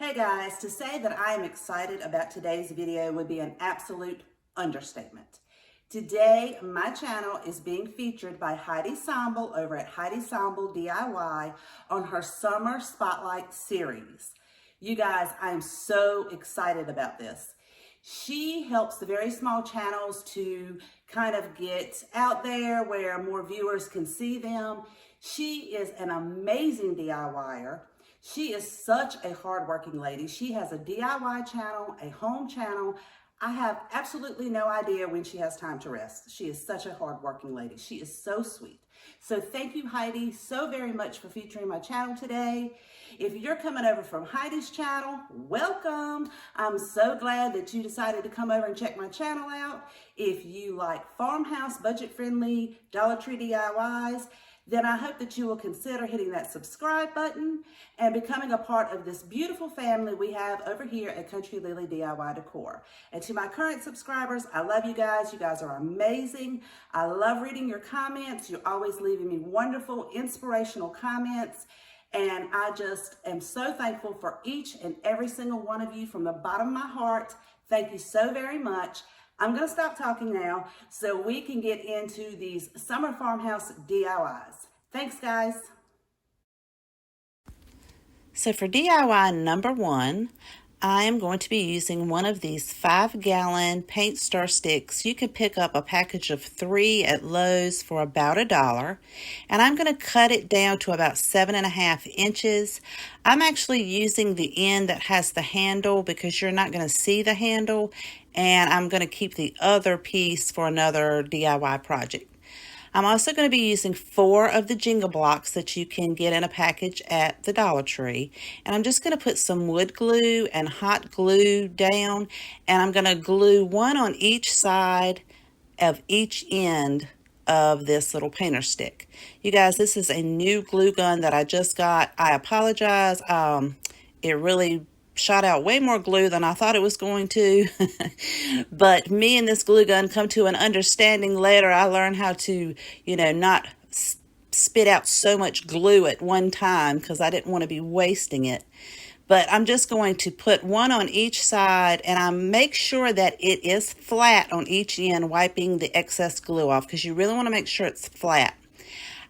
Hey guys, to say that I am excited about today's video would be an absolute understatement. Today, my channel is being featured by Heidi Samble over at Heidi Samble DIY on her Summer Spotlight series. You guys, I'm so excited about this. She helps the very small channels to kind of get out there where more viewers can see them. She is an amazing DIYer. She is such a hardworking lady. She has a DIY channel, a home channel. I have absolutely no idea when she has time to rest. She is such a hardworking lady. She is so sweet. So thank you, Heidi, so very much for featuring my channel today. If you're coming over from Heidi's channel, welcome. I'm so glad that you decided to come over and check my channel out. If you like farmhouse, budget-friendly, Dollar Tree DIYs, then I hope that you will consider hitting that subscribe button and becoming a part of this beautiful family we have over here at Country Lily DIY Decor. And to my current subscribers, I love you guys. You guys are amazing. I love reading your comments. You're always leaving me wonderful, inspirational comments. And I just am so thankful for each and every single one of you from the bottom of my heart. Thank you so very much. I'm going to stop talking now so we can get into these summer farmhouse DIYs. Thanks, guys. So for DIY number one, I am going to be using one of these 5-gallon paint stir sticks. You can pick up a package of 3 at Lowe's for about $1. And I'm going to cut it down to about 7.5 inches. I'm actually using the end that has the handle because you're not going to see the handle. And I'm going to keep the other piece for another DIY project. I'm also going to be using 4 of the Jenga blocks that you can get in a package at the Dollar Tree. And I'm just going to put some wood glue and hot glue down. And I'm going to glue one on each side of each end of this little painter stick. You guys, this is a new glue gun that I just got. I apologize. It really shot out way more glue than I thought it was going to. But me and this glue gun come to an understanding later. I learned how to, not spit out so much glue at one time because I didn't want to be wasting it. But I'm just going to put one on each side, and I make sure that it is flat on each end, wiping the excess glue off because you really want to make sure it's flat.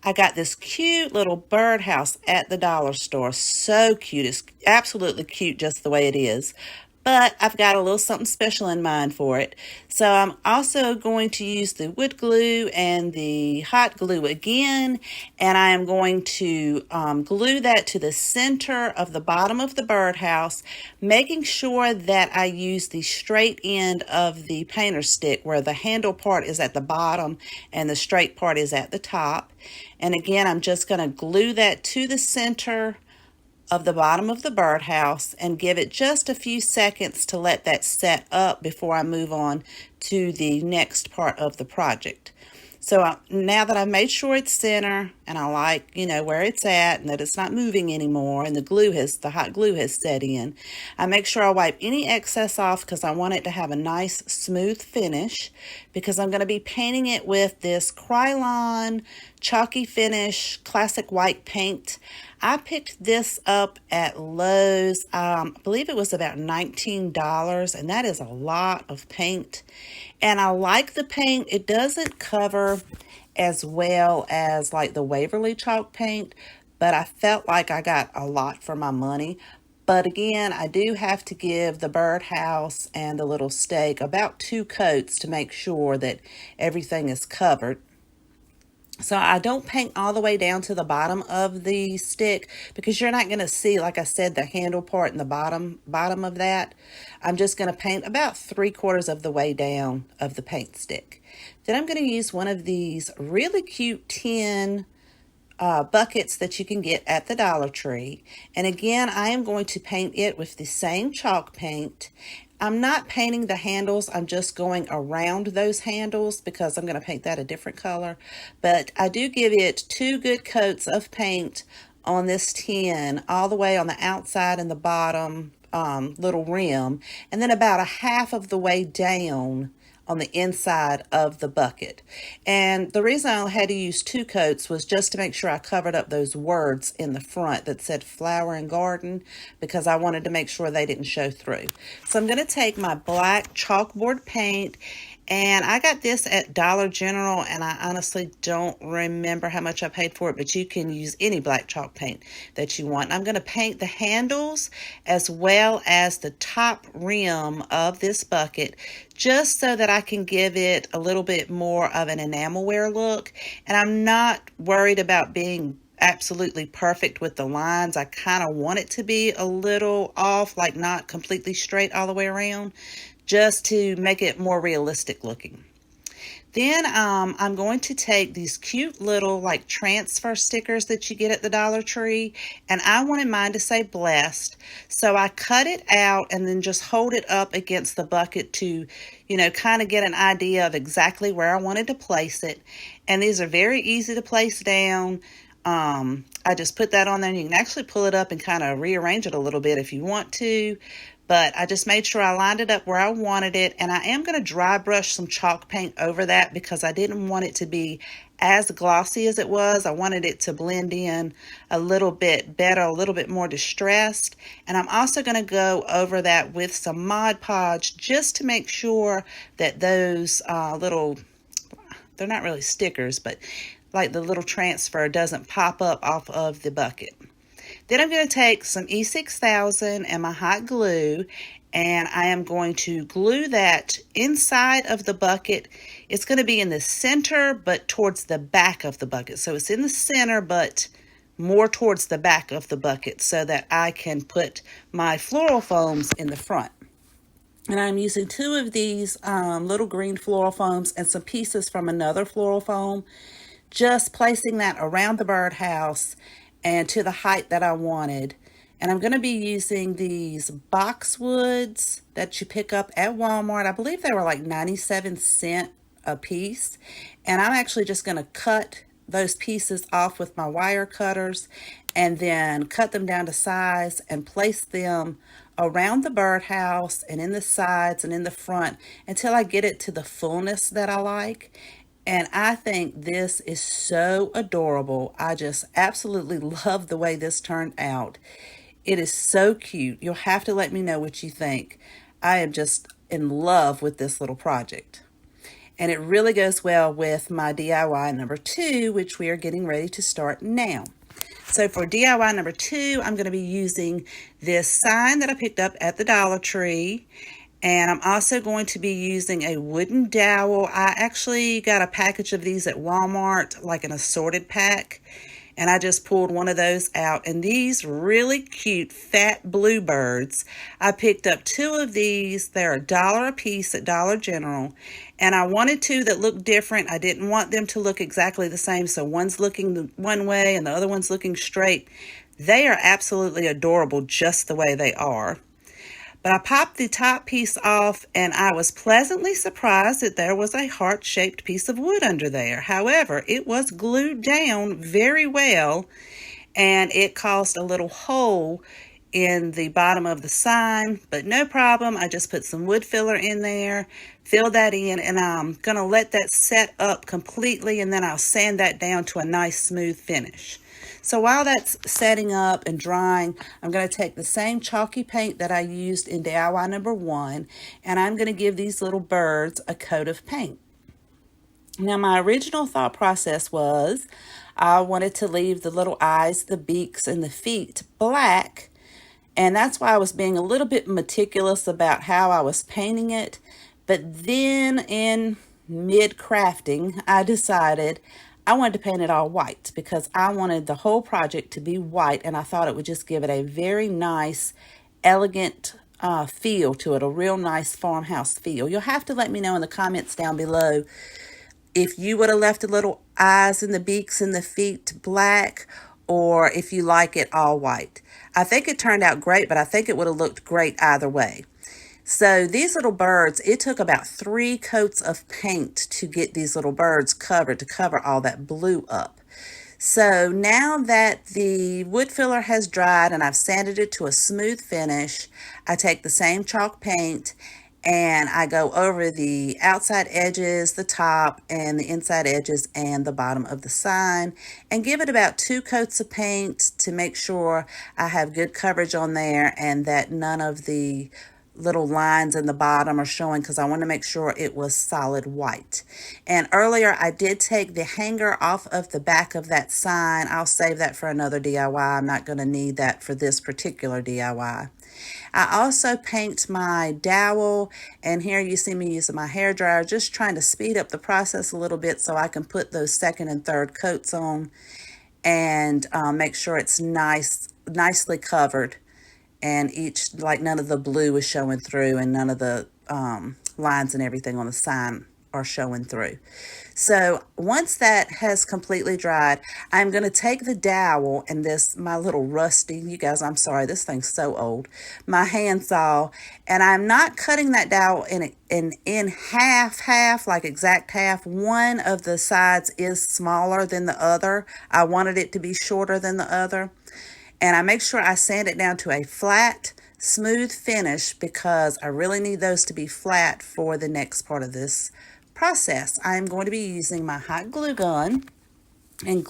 I got this cute little birdhouse at the dollar store. So cute. It's absolutely cute just the way it is. But I've got a little something special in mind for it. So I'm also going to use the wood glue and the hot glue again. And I am going to glue that to the center of the bottom of the birdhouse, making sure that I use the straight end of the painter stick where the handle part is at the bottom and the straight part is at the top. And again, I'm just going to glue that to the center of the bottom of the birdhouse and give it just a few seconds to let that set up before I move on to the next part of the project. So now that I've made sure it's center and I like, where it's at and that it's not moving anymore and the hot glue has set in, I make sure I wipe any excess off because I want it to have a nice smooth finish because I'm going to be painting it with this Krylon chalky finish classic white paint. I picked this up at Lowe's. I believe it was about $19, and that is a lot of paint. And I like the paint. It doesn't cover as well as like the Waverly chalk paint, but I felt like I got a lot for my money. But again, I do have to give the birdhouse and the little stake about 2 coats to make sure that everything is covered. So I don't paint all the way down to the bottom of the stick because you're not going to see, like I said, the handle part and the bottom of that. I'm just going to paint about 3/4 of the way down of the paint stick. Then I'm going to use one of these really cute tin buckets that you can get at the Dollar Tree. And again, I am going to paint it with the same chalk paint. I'm not painting the handles, I'm just going around those handles because I'm going to paint that a different color. But I do give it 2 good coats of paint on this tin, all the way on the outside and the bottom little rim, and then about a half of the way down on the inside of the bucket. And the reason I had to use 2 coats was just to make sure I covered up those words in the front that said flower and garden, because I wanted to make sure they didn't show through. So I'm going to take my black chalkboard paint, and I got this at Dollar General, and I honestly don't remember how much I paid for it, but you can use any black chalk paint that you want. I'm going to paint the handles as well as the top rim of this bucket, just so that I can give it a little bit more of an enamelware look. And I'm not worried about being absolutely perfect with the lines. I kind of want it to be a little off, like not completely straight all the way around, just to make it more realistic looking. Then I'm going to take these cute little like transfer stickers that you get at the Dollar Tree, and I wanted mine to say blessed. So I cut it out and then just hold it up against the bucket to, kind of get an idea of exactly where I wanted to place it. And these are very easy to place down. I just put that on there, and you can actually pull it up and kind of rearrange it a little bit if you want to. But I just made sure I lined it up where I wanted it, and I am going to dry brush some chalk paint over that because I didn't want it to be as glossy as it was. I wanted it to blend in a little bit better, a little bit more distressed. And I'm also going to go over that with some Mod Podge just to make sure that those they're not really stickers, but like the little transfer doesn't pop up off of the bucket. Then I'm going to take some E6000 and my hot glue, and I am going to glue that inside of the bucket. It's going to be in the center, but towards the back of the bucket. So it's in the center, but more towards the back of the bucket so that I can put my floral foams in the front. And I'm using 2 of these little green floral foams and some pieces from another floral foam, just placing that around the birdhouse and to the height that I wanted. And I'm going to be using these boxwoods that you pick up at Walmart. I believe they were like 97 cents a piece. And I'm actually just going to cut those pieces off with my wire cutters and then cut them down to size and place them around the birdhouse and in the sides and in the front until I get it to the fullness that I like. And I think this is so adorable. I just absolutely love the way this turned out. It is so cute. You'll have to let me know what you think. I am just in love with this little project. And it really goes well with my DIY number 2, which we are getting ready to start now. So for DIY number 2, I'm going to be using this sign that I picked up at the Dollar Tree. And I'm also going to be using a wooden dowel. I actually got a package of these at Walmart, like an assorted pack. And I just pulled one of those out. And these really cute fat bluebirds, I picked up 2 of these. They're $1 a piece at Dollar General. And I wanted 2 that looked different. I didn't want them to look exactly the same. So one's looking one way and the other one's looking straight. They are absolutely adorable just the way they are. But I popped the top piece off, and I was pleasantly surprised that there was a heart-shaped piece of wood under there. However, it was glued down very well, and it caused a little hole in the bottom of the sign, but no problem. I just put some wood filler in there, filled that in, and I'm going to let that set up completely, and then I'll sand that down to a nice smooth finish. So while that's setting up and drying, I'm going to take the same chalky paint that I used in DIY number 1, and I'm going to give these little birds a coat of paint. Now, my original thought process was I wanted to leave the little eyes, the beaks, and the feet black, and that's why I was being a little bit meticulous about how I was painting it. But then in mid-crafting, I decided I wanted to paint it all white because I wanted the whole project to be white, and I thought it would just give it a very nice, elegant feel to it, a real nice farmhouse feel. You'll have to let me know in the comments down below if you would have left the little eyes and the beaks and the feet black, or if you like it all white. I think it turned out great, but I think it would have looked great either way. So these little birds, it took about 3 coats of paint to get these little birds covered, to cover all that blue up. So now that the wood filler has dried and I've sanded it to a smooth finish, I take the same chalk paint and I go over the outside edges, the top, and the inside edges and the bottom of the sign, and give it about 2 coats of paint to make sure I have good coverage on there and that none of the little lines in the bottom are showing, because I want to make sure it was solid white. And earlier I did take the hanger off of the back of that sign. I'll save that for another DIY. I'm not going to need that for this particular DIY. I also paint my dowel, and here you see me using my hair dryer, just trying to speed up the process a little bit so I can put those second and third coats on and make sure it's nicely covered, and like none of the blue is showing through and none of the lines and everything on the sign are showing through. So once that has completely dried, I'm going to take the dowel and my little rusty, you guys, I'm sorry, this thing's so old, my handsaw, and I'm not cutting that dowel in half, like exact half. One of the sides is smaller than the other. I wanted it to be shorter than the other. And I make sure I sand it down to a flat, smooth finish, because I really need those to be flat for the next part of this process. I'm going to be using my hot glue gun and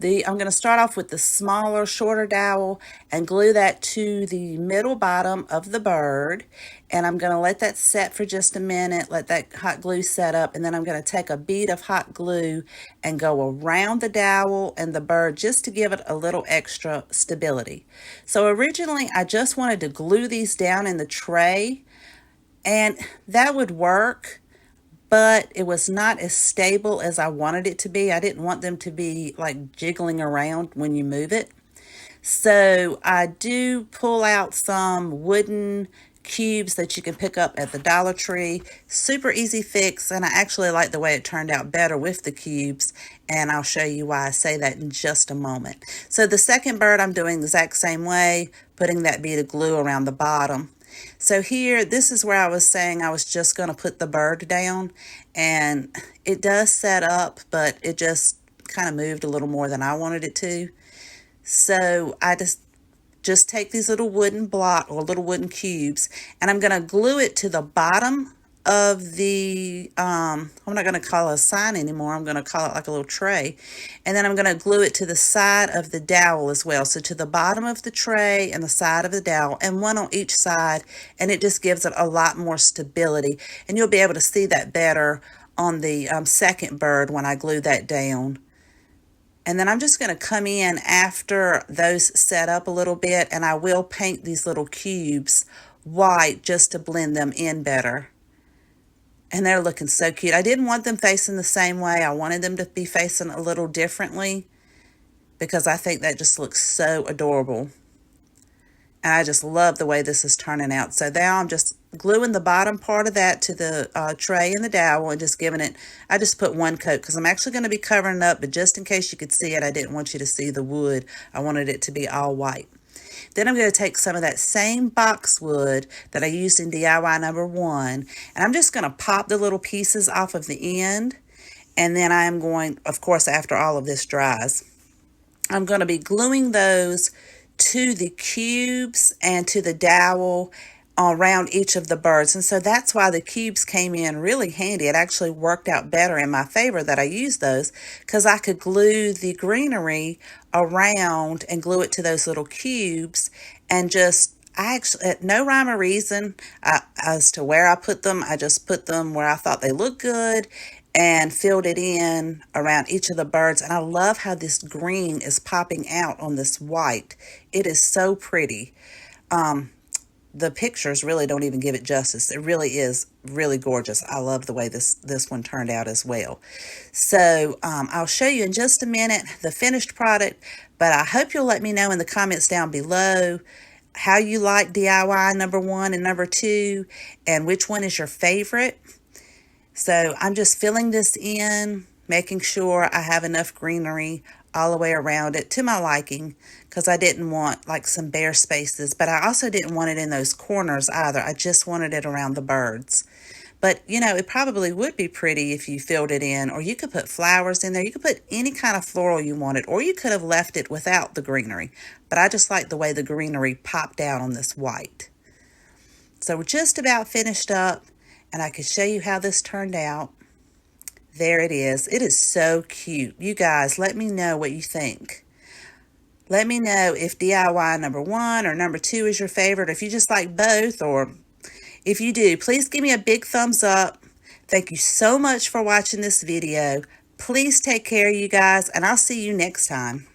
I'm going to start off with the smaller, shorter dowel and glue that to the middle bottom of the bird. And I'm going to let that set for just a minute, let that hot glue set up, and then I'm going to take a bead of hot glue and go around the dowel and the bird just to give it a little extra stability. So originally I just wanted to glue these down in the tray, and that would work, but it was not as stable as I wanted it to be. I didn't want them to be like jiggling around when you move it. So I do pull out some wooden cubes that you can pick up at the Dollar Tree. Super easy fix, and I actually like the way it turned out better with the cubes, and I'll show you why I say that in just a moment. So the second bird I'm doing the exact same way, putting that bead of glue around the bottom. So here, this is where I was saying I was just going to put the bird down, and it does set up, but it just kind of moved a little more than I wanted it to. So I just take these little wooden little wooden cubes, and I'm going to glue it to the bottom of the, I'm not going to call it a sign anymore. I'm going to call it like a little tray. And then I'm going to glue it to the side of the dowel as well. So to the bottom of the tray and the side of the dowel, and one on each side. And it just gives it a lot more stability. And you'll be able to see that better on the second bird when I glue that down. And then I'm just going to come in after those set up a little bit, and I will paint these little cubes white just to blend them in better. And they're looking so cute. I didn't want them facing the same way. I wanted them to be facing a little differently, because I think that just looks so adorable. And I just love the way this is turning out. So now I'm just gluing the bottom part of that to the tray and the dowel, and just giving it, I just put one coat because I'm actually going to be covering it up, but just in case you could see it, I didn't want you to see the wood. I wanted it to be all white. Then I'm going to take some of that same boxwood that I used in DIY number 1, and I'm just going to pop the little pieces off of the end. And then I'm going, of course, after all of this dries, I'm going to be gluing those to the cubes and to the dowel around each of the birds. And so that's why the cubes came in really handy. It actually worked out better in my favor that I used those, because I could glue the greenery around and glue it to those little cubes, and just, I actually had no rhyme or reason as to where I put them. I just put them where I thought they looked good and filled it in around each of the birds. And I love how this green is popping out on this white. It is so pretty. The pictures really don't even give it justice. It really is really gorgeous. I love the way this one turned out as well. So I'll show you in just a minute the finished product, but I hope you'll let me know in the comments down below how you like DIY number 1 and number 2, and which one is your favorite. So I'm just filling this in, making sure I have enough greenery all the way around it to my liking, because I didn't want like some bare spaces, but I also didn't want it in those corners either. I just wanted it around the birds. But, you know, it probably would be pretty if you filled it in, or you could put flowers in there. You could put any kind of floral you wanted, or you could have left it without the greenery. But I just like the way the greenery popped out on this white. So we're just about finished up, and I can show you how this turned out. There it is. It is so cute. You guys, let me know what you think. Let me know if DIY number 1 or number 2 is your favorite, if you just like both, or if you do, please give me a big thumbs up. Thank you so much for watching this video. Please take care, you guys, and I'll see you next time.